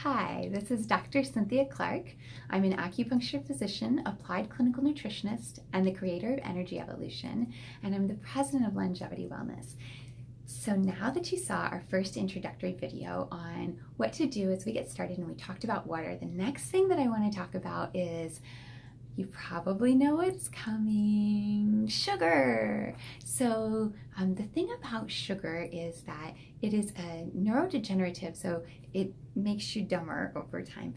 Hi, this is Dr. Cynthia Clark. I'm an acupuncture physician, applied clinical nutritionist, and the creator of Energy Evolution, and I'm the president of Longevity Wellness. So now that you saw our first introductory video on what to do as we get started and we talked about water, the next thing that I want to talk about is, you probably know it's coming, sugar. So the thing about sugar is that it is a neurodegenerative, so it makes you dumber over time.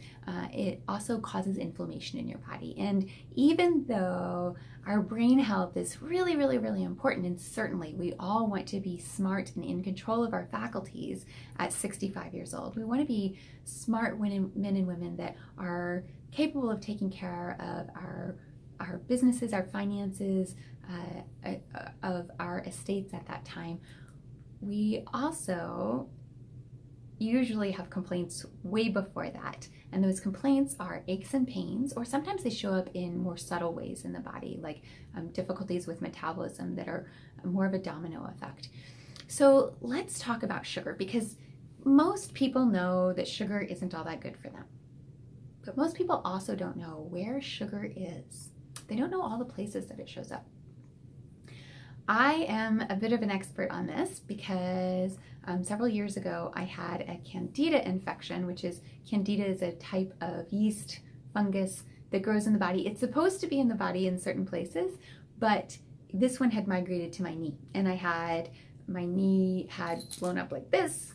It also causes inflammation in your body. And even though our brain health is really, really, really important, and certainly we all want to be smart and in control of our faculties at 65 years old. We want to be smart men and women that are capable of taking care of our businesses, our finances, of our estates at that time. We also usually have complaints way before that, and those complaints are aches and pains, or sometimes they show up in more subtle ways in the body, like difficulties with metabolism that are more of a domino effect. So let's talk about sugar, because most people know that sugar isn't all that good for them. But most people also don't know where sugar is. They don't know all the places that it shows up. I am a bit of an expert on this because several years ago I had a candida infection, which is, candida is a type of yeast fungus that grows in the body. It's supposed to be in the body in certain places, but this one had migrated to my knee, and my knee had blown up like this.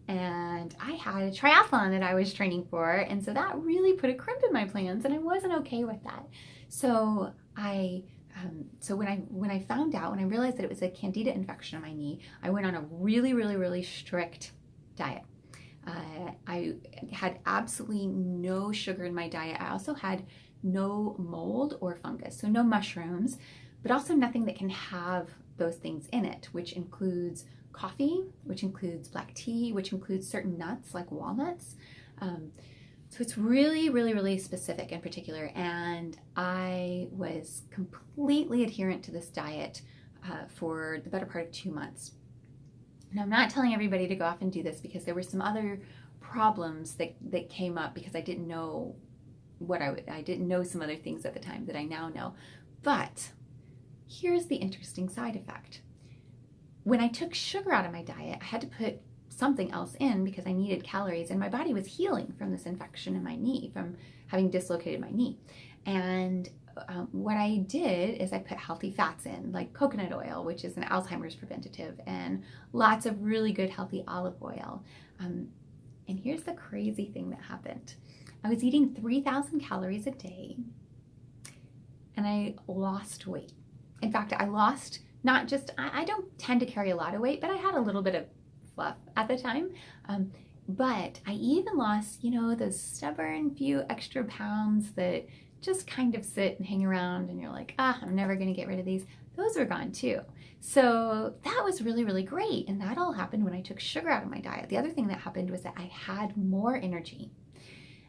And I had a triathlon that I was training for, and so that really put a crimp in my plans, and I wasn't okay with that. So when I found out, when I realized that it was a candida infection on my knee, I went on a really, really, really strict diet. I had absolutely no sugar in my diet. I also had no mold or fungus, so no mushrooms, but also nothing that can have those things in it, which includes coffee, which includes black tea, which includes certain nuts like walnuts. So it's really, really, really specific and particular. And I was completely adherent to this diet for the better part of 2 months. And I'm not telling everybody to go off and do this, because there were some other problems that came up because I didn't know I didn't know some other things at the time that I now know. But here's the interesting side effect. When I took sugar out of my diet, I had to put something else in because I needed calories, and my body was healing from this infection in my knee, from having dislocated my knee. And what I did is I put healthy fats in, like coconut oil, which is an Alzheimer's preventative, and lots of really good healthy olive oil. And here's the crazy thing that happened. I was eating 3,000 calories a day, and I lost weight. In fact, I lost not just, I don't tend to carry a lot of weight, but I had a little bit of fluff at the time. But I even lost, those stubborn few extra pounds that just kind of sit and hang around, and you're like, I'm never going to get rid of these. Those were gone too. So that was really, really great. And that all happened when I took sugar out of my diet. The other thing that happened was that I had more energy,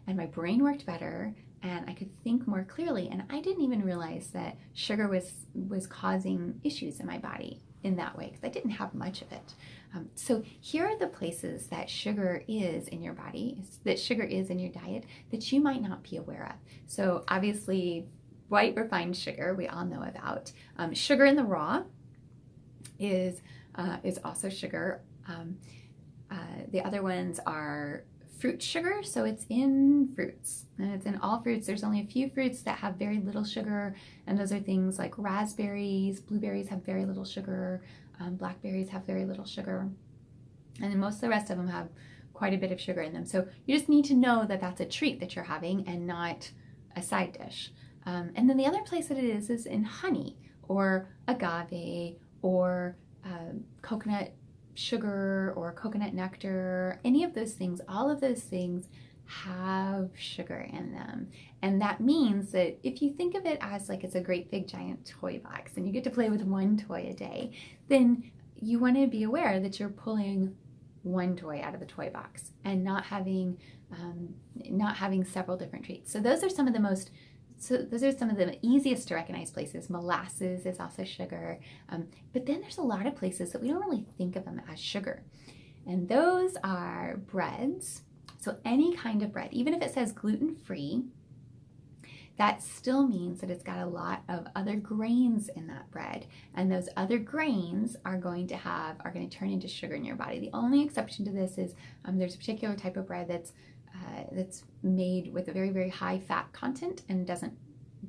and my brain worked better, and I could think more clearly. And I didn't even realize that sugar was causing issues in my body in that way, because I didn't have much of it. So here are the places that sugar is in your body, that sugar is in your diet, that you might not be aware of. So obviously, white refined sugar, we all know about. Sugar in the raw is also sugar. The other ones are fruit sugar, so it's in fruits, and it's in all fruits. There's only a few fruits that have very little sugar, and those are things like raspberries. Blueberries have very little sugar. Blackberries have very little sugar, and then most of the rest of them have quite a bit of sugar in them. So you just need to know that that's a treat that you're having and not a side dish. And then the other place that it is in honey, or agave, or coconut sugar, or coconut nectar. Any of those things, all of those things have sugar in them. And that means that if you think of it as like it's a great big giant toy box and you get to play with one toy a day, then you want to be aware that you're pulling one toy out of the toy box and not having several different treats. So those are some of the easiest to recognize places. Molasses is also sugar, but then there's a lot of places that we don't really think of them as sugar. And those are breads. So any kind of bread, even if it says gluten-free, that still means that it's got a lot of other grains in that bread. And those other grains are going to turn into sugar in your body. The only exception to this is there's a particular type of bread that's made with a very, very high fat content and doesn't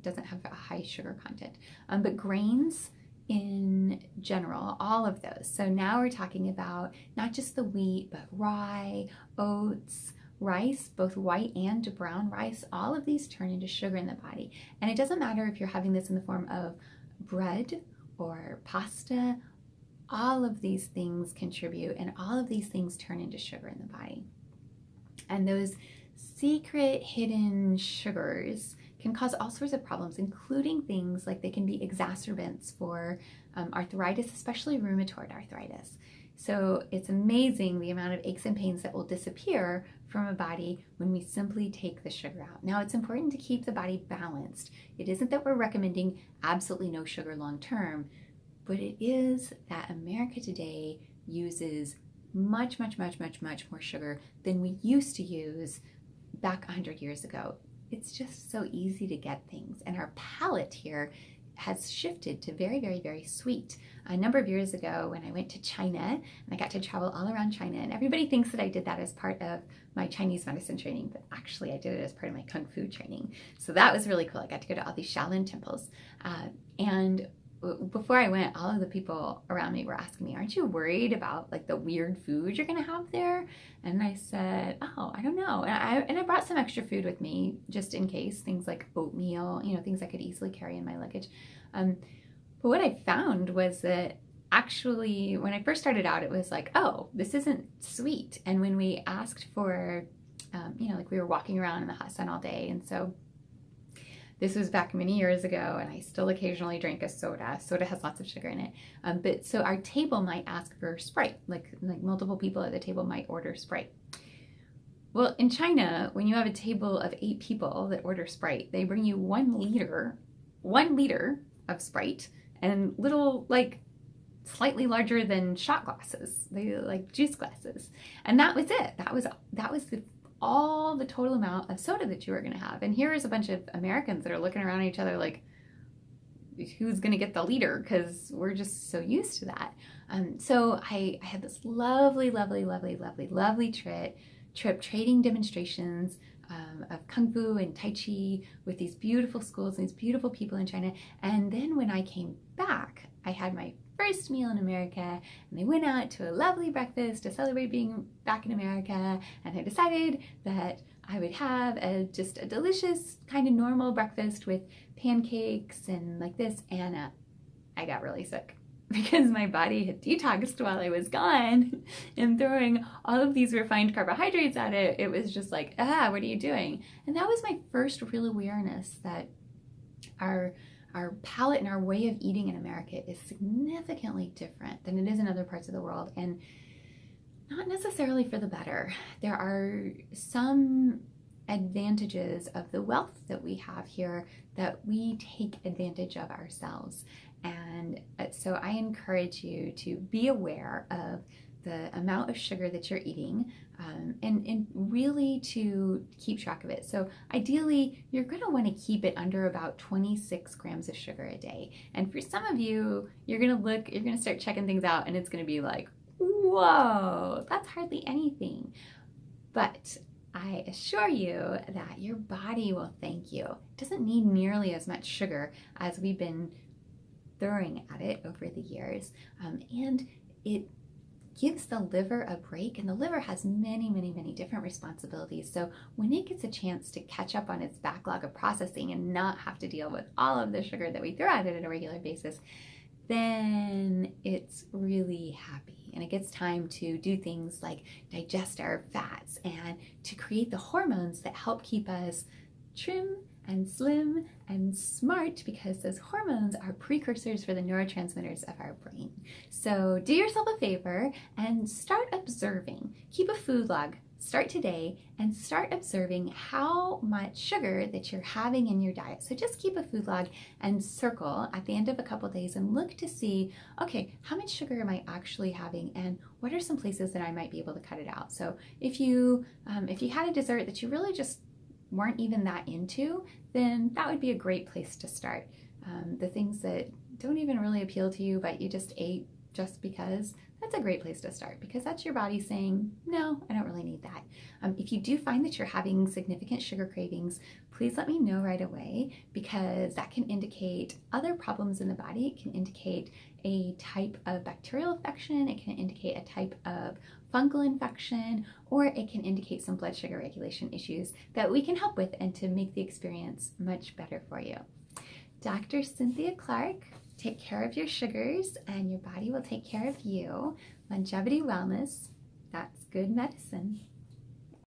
have a high sugar content. But grains in general, all of those. So now we're talking about not just the wheat, but rye, oats, rice, both white and brown rice. All of these turn into sugar in the body. And it doesn't matter if you're having this in the form of bread or pasta, all of these things contribute, and all of these things turn into sugar in the body. And those secret hidden sugars can cause all sorts of problems, including things like they can be exacerbants for arthritis, especially rheumatoid arthritis. So it's amazing the amount of aches and pains that will disappear from a body when we simply take the sugar out. Now, it's important to keep the body balanced. It isn't that we're recommending absolutely no sugar long term, but it is that America today uses much more sugar than we used to use back 100 years ago. It's just so easy to get things, and our palate here has shifted to very, very, very sweet. A number of years ago when I went to China, and I got to travel all around China, and everybody thinks that I did that as part of my Chinese medicine training, but actually I did it as part of my Kung Fu training. So that was really cool. I got to go to all these Shaolin temples. And before I went, all of the people around me were asking me, aren't you worried about like the weird food you're gonna have there? And I said, oh, I don't know. And I brought some extra food with me just in case, things like oatmeal, things I could easily carry in my luggage. But what I found was that actually when I first started out, it was like, oh, this isn't sweet. And when we asked for, like we were walking around in the hot sun all day, and so this was back many years ago, and I still occasionally drink a soda. Soda has lots of sugar in it. But so our table might ask for Sprite, like multiple people at the table might order Sprite. Well, in China, when you have a table of 8 people that order Sprite, they bring you 1 liter of Sprite and little, like, slightly larger than shot glasses. They like juice glasses. And that was it. That was all the total amount of soda that you were going to have. And here is a bunch of Americans that are looking around at each other like, who's going to get the liter? Because we're just so used to that. So I had this lovely trip trading demonstrations of Kung Fu and Tai Chi with these beautiful schools and these beautiful people in China. And then when I came back, I had my first meal in America, and they went out to a lovely breakfast to celebrate being back in America, and I decided that I would have just a delicious kind of normal breakfast with pancakes and like this, and I got really sick because my body had detoxed while I was gone, and throwing all of these refined carbohydrates at it, it was just like, what are you doing? And that was my first real awareness that our palate and our way of eating in America is significantly different than it is in other parts of the world, and not necessarily for the better. There are some advantages of the wealth that we have here that we take advantage of ourselves. And so I encourage you to be aware of the amount of sugar that you're eating, and really to keep track of it. So ideally, you're going to want to keep it under about 26 grams of sugar a day. And for some of you, you're going to start checking things out, and it's going to be like, whoa, that's hardly anything. But I assure you that your body will thank you. It doesn't need nearly as much sugar as we've been throwing at it over the years. And it gives the liver a break, and the liver has many different responsibilities. So when it gets a chance to catch up on its backlog of processing and not have to deal with all of the sugar that we throw at it on a regular basis, then it's really happy, and it gets time to do things like digest our fats and to create the hormones that help keep us trim and slim and smart, because those hormones are precursors for the neurotransmitters of our brain. So do yourself a favor and start observing. Keep a food log. start today and start observing how much sugar that you're having in your diet. So just keep a food log and circle at the end of a couple of days and look to see, okay, how much sugar am I actually having, and what are some places that I might be able to cut it out? So if you had a dessert that you really just weren't even that into, then that would be a great place to start. The things that don't even really appeal to you, but you just ate just because, that's a great place to start, because that's your body saying, no, I don't really need that. If you do find that you're having significant sugar cravings, please let me know right away, because that can indicate other problems in the body. It can indicate a type of bacterial infection, it can indicate a type of fungal infection, or it can indicate some blood sugar regulation issues that we can help with and to make the experience much better for you. Dr. Cynthia Clark, take care of your sugars and your body will take care of you. Longevity Wellness, that's good medicine.